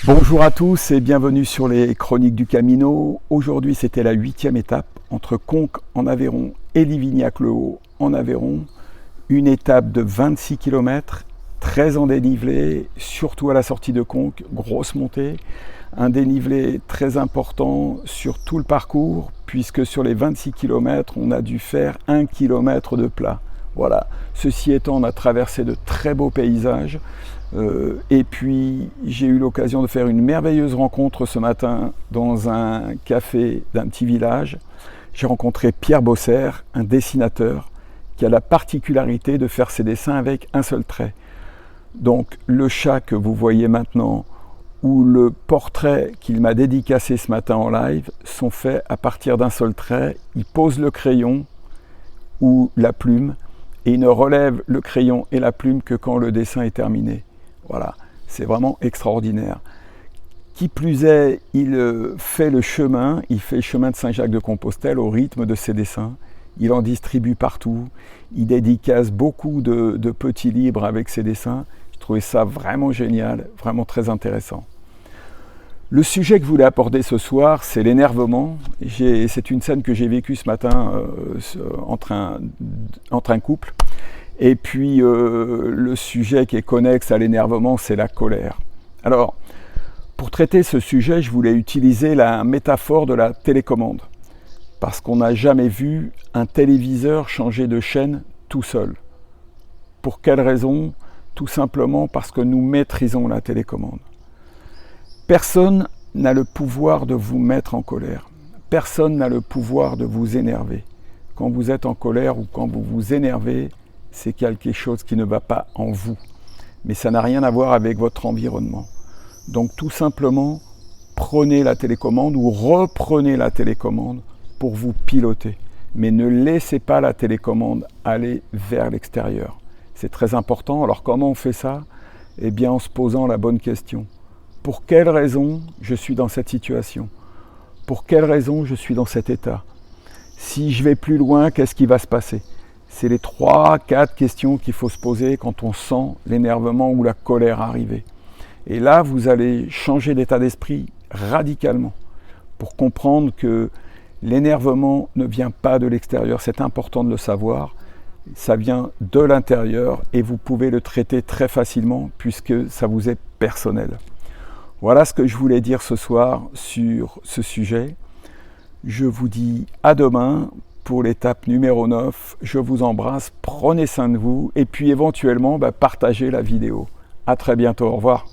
Bonjour à tous et bienvenue sur les Chroniques du Camino. Aujourd'hui, c'était la 8e étape entre Conques en Aveyron et Livignac-le-Haut en Aveyron. Une étape de 26 km, très en dénivelé, surtout à la sortie de Conques, grosse montée. Un dénivelé très important sur tout le parcours, puisque sur les 26 km, on a dû faire 1 km de plat. Voilà. Ceci étant, on a traversé de très beaux paysages. Et puis j'ai eu l'occasion de faire une merveilleuse rencontre ce matin dans un café d'un petit village. J'ai rencontré Pierre Bosser, un dessinateur qui a la particularité de faire ses dessins avec un seul trait. Donc le chat que vous voyez maintenant ou le portrait qu'il m'a dédicacé ce matin en live sont faits à partir d'un seul trait. Il pose le crayon ou la plume et il ne relève le crayon et la plume que quand le dessin est terminé. Voilà, c'est vraiment extraordinaire. Qui plus est, il fait le chemin de Saint-Jacques-de-Compostelle au rythme de ses dessins. Il en distribue partout, il dédicace beaucoup de petits livres avec ses dessins. Je trouvais ça vraiment génial, vraiment très intéressant. Le sujet que je voulais aborder ce soir, c'est l'énervement. C'est une scène que j'ai vécue ce matin entre un couple. Et puis le sujet qui est connexe à l'énervement, c'est la colère. Alors, pour traiter ce sujet, je voulais utiliser la métaphore de la télécommande. Parce qu'on n'a jamais vu un téléviseur changer de chaîne tout seul. Pour quelle raison? Tout simplement parce que nous maîtrisons la télécommande. Personne n'a le pouvoir de vous mettre en colère. Personne n'a le pouvoir de vous énerver. Quand vous êtes en colère ou quand vous vous énervez, c'est quelque chose qui ne va pas en vous. Mais ça n'a rien à voir avec votre environnement. Donc tout simplement, prenez la télécommande ou reprenez la télécommande pour vous piloter. Mais ne laissez pas la télécommande aller vers l'extérieur. C'est très important. Alors comment on fait ça? Eh bien en se posant la bonne question. Pour quelle raison je suis dans cette situation? Pour quelle raison je suis dans cet état? Si je vais plus loin, qu'est-ce qui va se passer? C'est les 3-4 questions qu'il faut se poser quand on sent l'énervement ou la colère arriver. Et là, vous allez changer d'état d'esprit radicalement pour comprendre que l'énervement ne vient pas de l'extérieur. C'est important de le savoir. Ça vient de l'intérieur et vous pouvez le traiter très facilement puisque ça vous est personnel. Voilà ce que je voulais dire ce soir sur ce sujet. Je vous dis à demain pour l'étape numéro 9. Je vous embrasse, prenez soin de vous et puis éventuellement partagez la vidéo. À très bientôt, au revoir.